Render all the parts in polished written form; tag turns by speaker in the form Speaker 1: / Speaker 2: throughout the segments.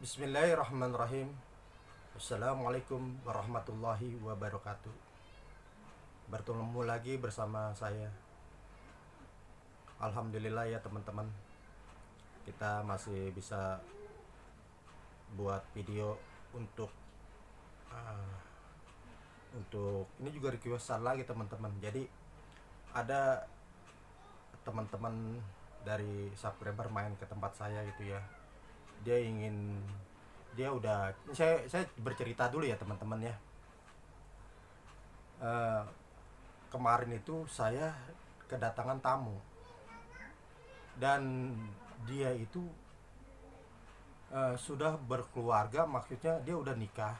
Speaker 1: Bismillahirrahmanirrahim. Assalamualaikum warahmatullahi wabarakatuh. Bertemu lagi bersama saya. Alhamdulillah ya teman-teman, kita masih bisa buat video untuk uh, ini juga requestan lagi teman-teman. Jadi ada teman-teman dari subscriber main ke tempat saya gitu ya. Saya bercerita dulu ya teman-teman ya. Kemarin itu saya kedatangan tamu dan dia itu sudah berkeluarga, maksudnya dia udah nikah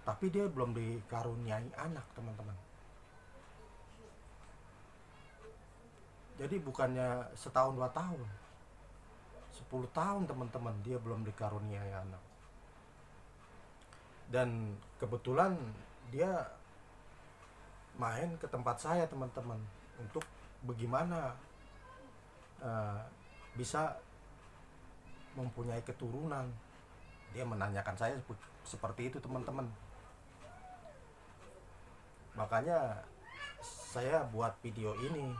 Speaker 1: tapi dia belum dikaruniai anak teman-teman. Jadi bukannya setahun 2 tahun, 10 tahun teman-teman dia belum dikaruniai anak. Dan kebetulan dia main ke tempat saya teman-teman untuk bagaimana bisa mempunyai keturunan. Dia menanyakan saya seperti itu teman-teman. Makanya saya buat video ini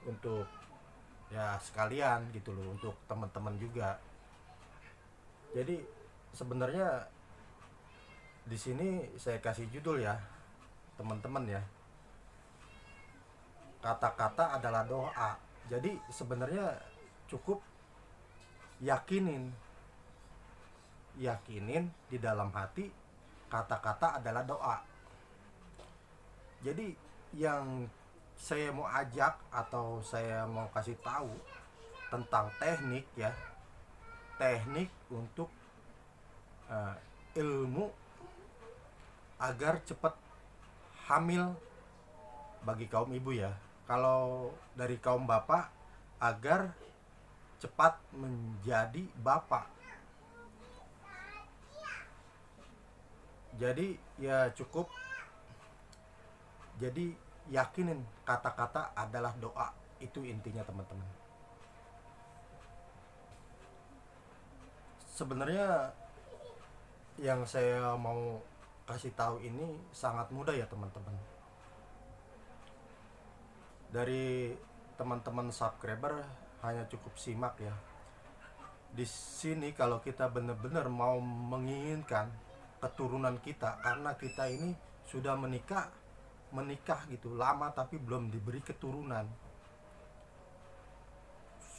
Speaker 1: untuk ya sekalian gitu loh, untuk teman-teman juga. Jadi sebenarnya di sini saya kasih judul ya teman-teman ya, kata-kata adalah doa. Jadi sebenarnya cukup yakinin di dalam hati, kata-kata adalah doa. Jadi yang saya mau ajak atau saya mau kasih tahu tentang teknik ya, teknik untuk ilmu agar cepat hamil bagi kaum ibu ya. Kalau dari kaum bapak, agar cepat menjadi bapak. Jadi ya cukup, jadi yakinin kata-kata adalah doa, itu intinya teman-teman. Sebenarnya yang saya mau kasih tahu ini sangat mudah ya teman-teman. Dari teman-teman subscriber hanya cukup simak ya. Di sini kalau kita benar-benar mau menginginkan keturunan kita, karena kita ini sudah menikah gitu lama tapi belum diberi keturunan,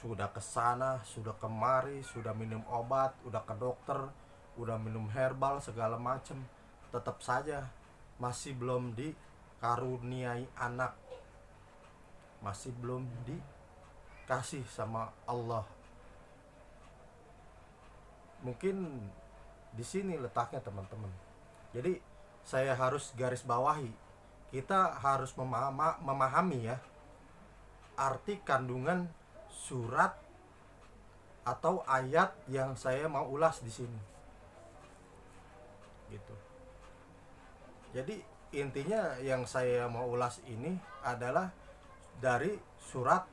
Speaker 1: sudah kesana sudah kemari, sudah minum obat, udah ke dokter, udah minum herbal segala macam, tetap saja masih belum dikaruniai anak, masih belum dikasih sama Allah. Mungkin di sini letaknya teman-teman. Jadi saya harus garis bawahi, kita harus memahami ya arti kandungan surat atau ayat yang saya mau ulas di sini. Gitu. Jadi intinya yang saya mau ulas ini adalah dari surat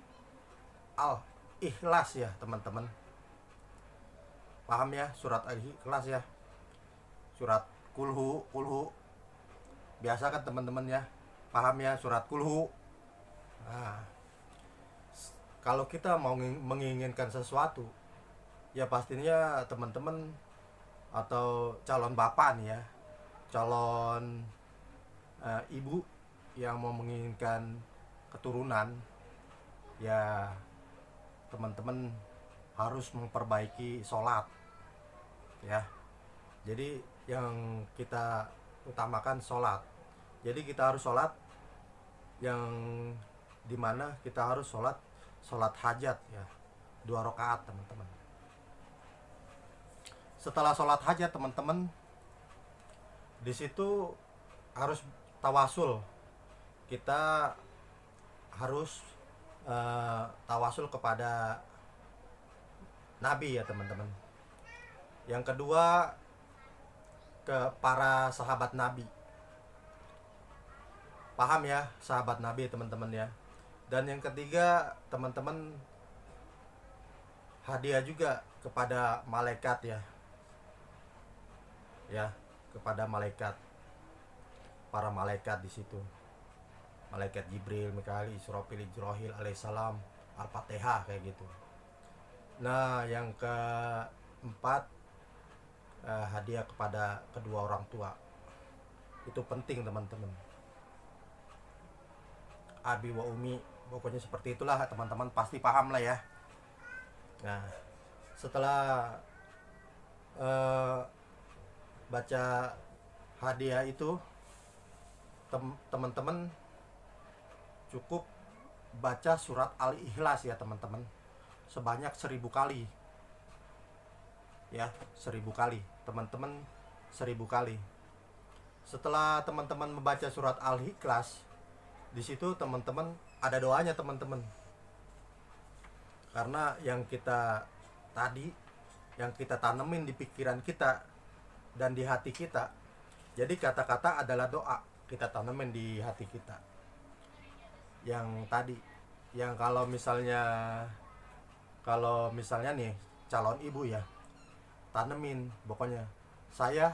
Speaker 1: Al-Ikhlas ya teman-teman. Paham ya surat Al-Ikhlas ya? Surat kulhu biasa kan teman-teman ya, paham ya surat kulhu. Nah, kalau kita mau menginginkan sesuatu ya pastinya teman-teman atau calon bapak nih ya, calon ibu yang mau menginginkan keturunan ya, teman-teman harus memperbaiki sholat ya. Jadi yang kita utamakan sholat. Jadi kita harus sholat yang dimana kita harus sholat hajat ya, 2 rakaat teman-teman. Setelah sholat hajat teman-teman, di situ harus tawasul. Kita harus tawasul kepada Nabi ya teman-teman. Yang kedua ke para sahabat Nabi. Paham ya sahabat Nabi teman-teman ya. Dan yang ketiga teman-teman hadiah juga kepada malaikat ya, kepada malaikat, para malaikat di situ, malaikat Jibril, Mikail, Israfil, Jibril alaihissalam, Al-Fatihah kayak gitu. Nah, yang keempat, hadiah kepada kedua orang tua. Itu penting teman-teman. Abi wa umi, pokoknya seperti itulah, teman-teman pasti paham lah ya. Nah, setelah baca hadiah itu, teman-teman cukup baca surat Al-Ikhlas ya teman-teman, sebanyak 1000 kali ya, 1000 kali teman-teman, 1000 kali. Setelah teman-teman membaca surat Al-Ikhlas, di situ teman-teman ada doanya teman-teman, karena yang kita tadi, yang kita tanemin di pikiran kita dan di hati kita. Jadi kata-kata adalah doa, kita tanemin di hati kita. Yang tadi, yang kalau misalnya nih calon ibu ya, tanemin pokoknya saya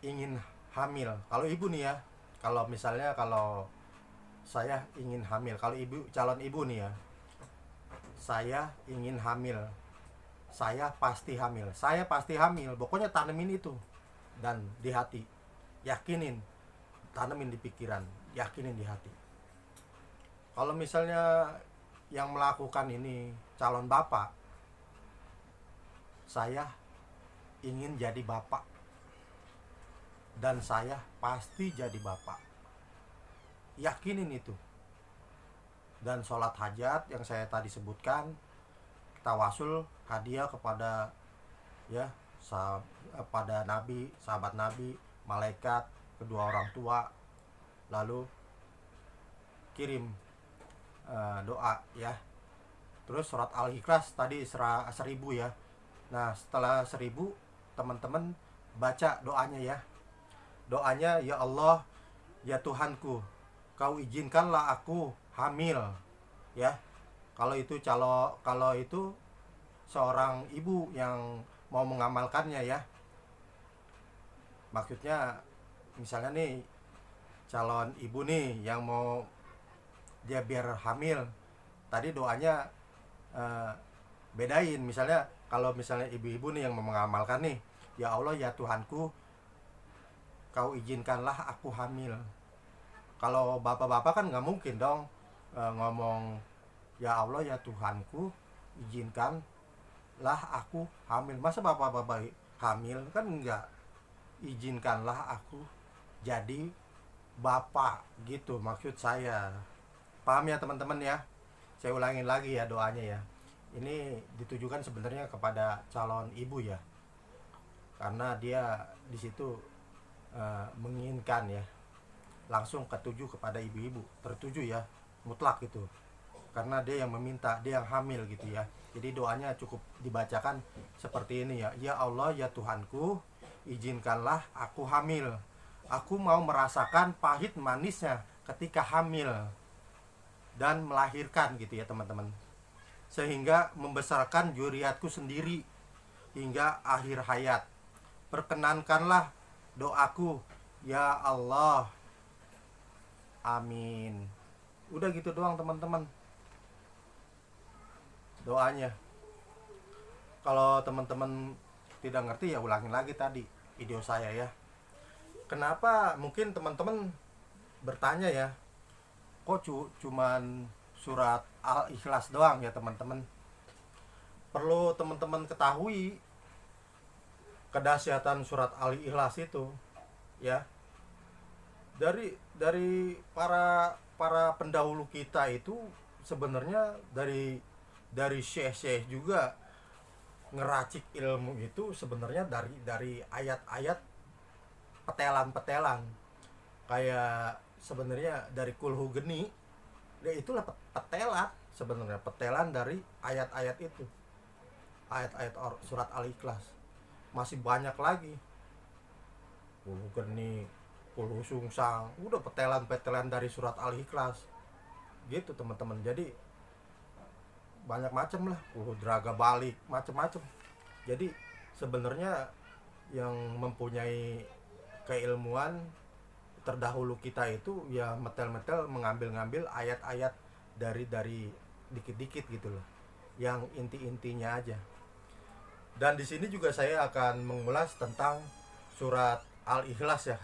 Speaker 1: ingin hamil. Kalau ibu nih ya, kalau saya ingin hamil, kalau calon ibu nih ya, saya ingin hamil, saya pasti hamil, saya pasti hamil, pokoknya tanemin itu dan di hati, yakinin, tanemin di pikiran, yakinin di hati. Kalau misalnya yang melakukan ini calon bapak, saya ingin jadi bapak dan saya pasti jadi bapak, yakinin itu. Dan sholat hajat yang saya tadi sebutkan, tawasul, hadiah kepada pada Nabi, sahabat Nabi, malaikat, kedua orang tua, lalu kirim doa ya. Terus surat Al-Ikhlas tadi 1000 ya. Nah, setelah 1000 teman-teman baca doanya ya. Doanya, ya Allah, ya Tuhanku, kau izinkanlah aku hamil ya. Kalau itu seorang ibu yang mau mengamalkannya ya, maksudnya misalnya nih calon ibu nih yang mau dia biar hamil, tadi doanya bedain. Misalnya kalau misalnya ibu-ibu nih yang mau mengamalkan nih, ya Allah ya Tuhanku, kau izinkanlah aku hamil. Kalau bapak-bapak kan nggak mungkin dong ngomong ya Allah ya Tuhanku, izinkanlah aku hamil. Masa bapak-bapak hamil? Kan enggak. Izinkanlah aku jadi bapak, gitu maksud saya. Paham ya teman-teman ya? Saya ulangin lagi ya doanya ya. Ini ditujukan sebenarnya kepada calon ibu ya, karena dia di situ menginginkan ya, langsung ketuju kepada ibu-ibu, tertuju ya, mutlak itu, karena dia yang meminta, dia yang hamil gitu ya. Jadi doanya cukup dibacakan seperti ini ya. Ya Allah ya Tuhanku, izinkanlah aku hamil, aku mau merasakan pahit manisnya ketika hamil dan melahirkan gitu ya teman-teman, sehingga membesarkan zuriatku sendiri hingga akhir hayat. Perkenankanlah doaku ya Allah, amin. Udah gitu doang teman-teman doanya. Kalau teman-teman tidak ngerti ya ulangin lagi tadi video saya ya. Kenapa mungkin teman-teman bertanya ya, kok cuman surat Al-Ikhlas doang ya teman-teman? Perlu teman-teman ketahui kedahsyatan surat Al-Ikhlas itu ya. Dari para pendahulu kita itu sebenarnya dari syekh-syekh juga ngeracik ilmu itu sebenarnya dari ayat-ayat petelan-petelan, kayak sebenarnya dari kulhu geni, ya itulah petelan sebenarnya, petelan dari ayat-ayat itu, ayat-ayat surat Al-Ikhlas. Masih banyak lagi, kulhu geni, kulhu sungsang, udah petelan-petelan dari surat Al-Ikhlas gitu teman-teman. Jadi banyak macam lah, kulhu draga balik, macam-macam. Jadi sebenarnya yang mempunyai keilmuan terdahulu kita itu ya metel-metel mengambil-ngambil ayat-ayat dari dikit-dikit gitu loh, yang inti-intinya aja. Dan di sini juga saya akan mengulas tentang surat Al-Ikhlas ya.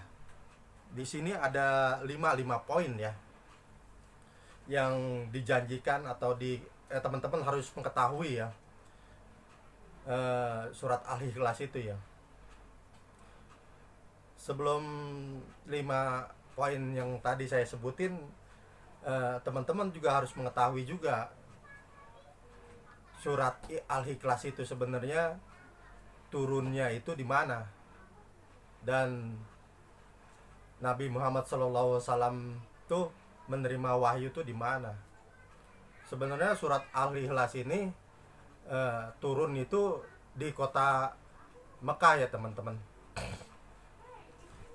Speaker 1: Di sini ada 5 poin ya yang dijanjikan atau teman-teman harus mengetahui ya, surat Al-Ikhlas itu ya. Sebelum 5 poin yang tadi saya sebutin, teman-teman juga harus mengetahui juga surat Al-Ikhlas itu sebenarnya turunnya itu di mana, dan Nabi Muhammad SAW tuh menerima wahyu tuh di mana. Sebenarnya surat Al-Ikhlas ini turun itu di kota Mekah ya teman-teman.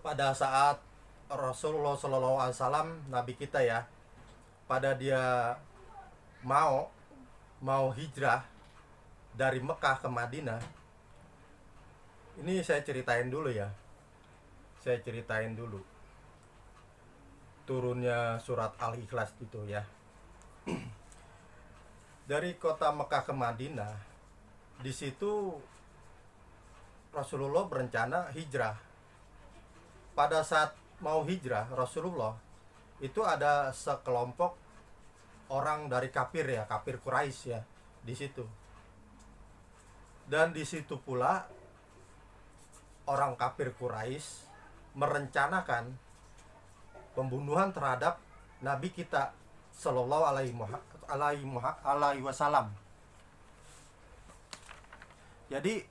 Speaker 1: Pada saat Rasulullah SAW, Nabi kita ya, pada dia mau hijrah dari Mekah ke Madinah. Ini saya ceritain dulu ya. Saya ceritain dulu turunnya surat Al-Ikhlas itu ya. Dari kota Mekah ke Madinah, di situ Rasulullah berencana hijrah. Pada saat mau hijrah, Rasulullah itu ada sekelompok orang dari kafir ya, kafir Quraisy ya, di situ. Dan di situ pula orang kafir Quraisy merencanakan pembunuhan terhadap Nabi kita Sallallahu Alaihi Wasallam. Jadi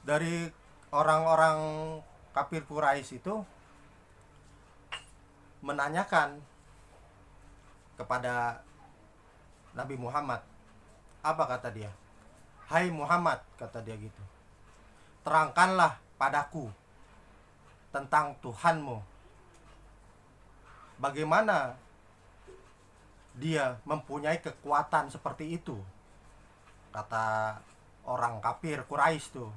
Speaker 1: dari orang-orang kafir Quraisy itu menanyakan kepada Nabi Muhammad. Apa kata dia? Hai Muhammad, kata dia gitu, terangkanlah padaku tentang Tuhanmu. Bagaimana dia mempunyai kekuatan seperti itu? Kata orang kafir Quraisy tuh.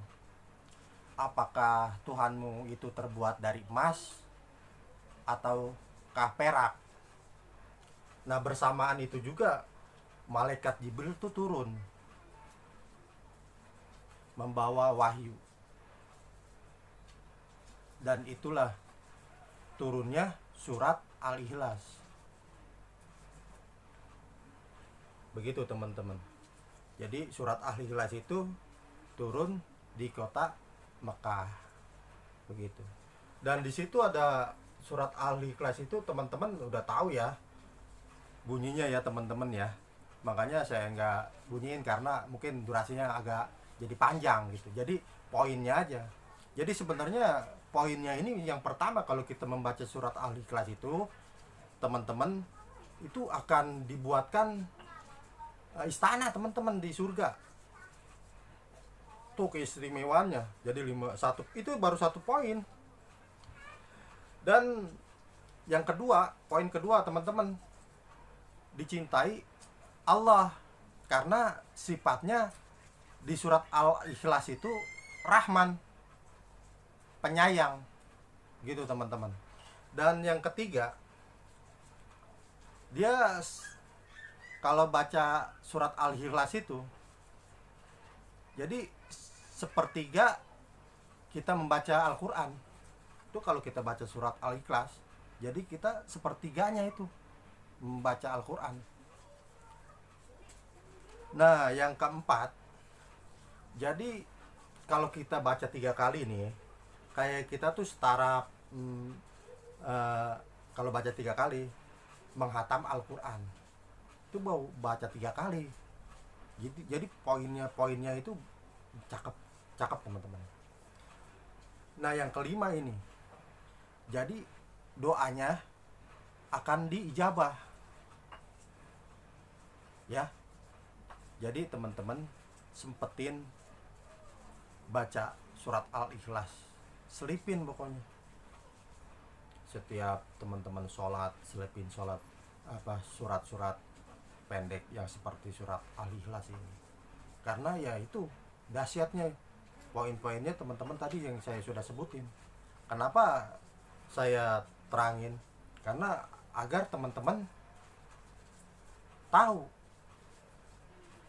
Speaker 1: Apakah Tuhanmu itu terbuat dari emas ataukah perak? Nah, bersamaan itu juga malaikat Jibril tuh turun membawa wahyu. Dan itulah turunnya surat Al-Ikhlas. Begitu teman-teman. Jadi surat Al-Ikhlas itu turun di kota Mekah. Begitu. Dan di situ ada surat Al-Ikhlas itu teman-teman udah tahu ya bunyinya ya teman-teman ya. Makanya saya nggak bunyiin karena mungkin durasinya agak jadi panjang gitu. Jadi poinnya aja. Jadi sebenarnya poinnya ini yang pertama, kalau kita membaca surat Al-Ikhlas itu teman-teman itu akan dibuatkan istana teman-teman di surga. Tuh keistimewaannya. Jadi itu baru 1 poin. Dan yang kedua, poin kedua teman-teman, dicintai Allah, karena sifatnya di surat Al-Ikhlas itu Rahman, penyayang gitu teman-teman. Dan yang ketiga, dia kalau baca surat Al-Ikhlas itu jadi sepertiga kita membaca Al-Quran. Itu kalau kita baca surat Al-Ikhlas, jadi kita sepertiganya itu membaca Al-Quran. Nah, yang keempat, jadi kalau kita baca 3 kali nih, kayak kita tuh setara kalau baca 3 kali menghatam Al-Quran. Itu mau baca 3 kali. Jadi poinnya itu cakep teman-teman. Nah, yang kelima ini, jadi doanya akan diijabah ya. Jadi teman-teman sempetin baca surat Al-Ikhlas, selipin pokoknya. Setiap teman-teman sholat, selipin sholat surat-surat pendek yang seperti surat Al-Ikhlas ini. Karena ya itu dahsyatnya, poin-poinnya teman-teman tadi yang saya sudah sebutin. Kenapa saya terangin? Karena agar teman-teman tahu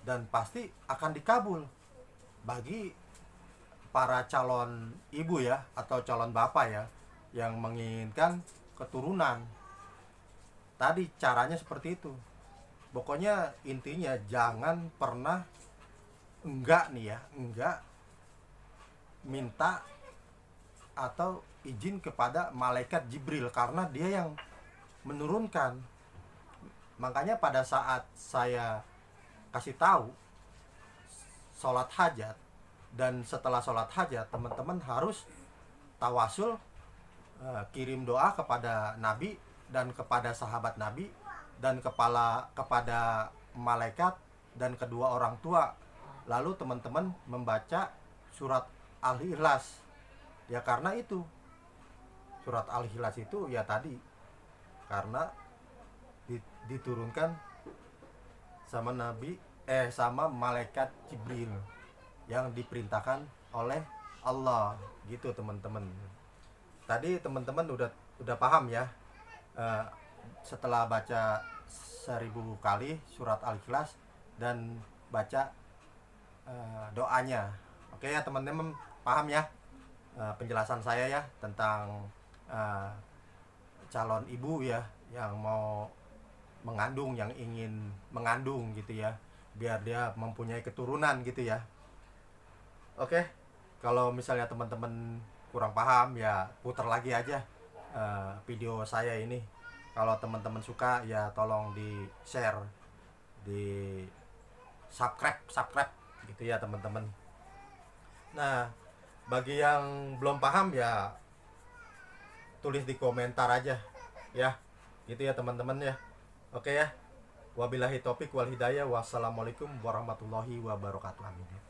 Speaker 1: dan pasti akan dikabul bagi para calon ibu ya atau calon bapak ya yang menginginkan keturunan. Tadi caranya seperti itu. Pokoknya intinya jangan pernah enggak minta atau izin kepada malaikat Jibril, karena dia yang menurunkan. Makanya pada saat saya kasih tahu sholat hajat, dan setelah sholat hajat teman-teman harus tawasul, kirim doa kepada Nabi dan kepada sahabat Nabi dan kepada malaikat dan kedua orang tua. Lalu teman-teman membaca surat Al-Ikhlas. Ya karena itu surat Al-Ikhlas itu ya tadi karena diturunkan sama sama malaikat Jibril yang diperintahkan oleh Allah gitu teman-teman. Tadi teman-teman udah paham ya, setelah baca 1000 kali surat Al-Ikhlas dan baca doanya. Oke ya teman-teman, paham ya penjelasan saya ya tentang calon ibu ya yang mau mengandung, yang ingin mengandung gitu ya, biar dia mempunyai keturunan gitu ya. Oke, kalau misalnya teman-teman kurang paham ya putar lagi aja video saya ini. Kalau teman-teman suka ya tolong di share, di subscribe gitu ya teman-teman. Nah, bagi yang belum paham ya tulis di komentar aja ya, gitu ya teman-teman ya. Oke ya, wabillahi taufik wal hidayah, wassalamualaikum warahmatullahi wabarakatuh. Amin.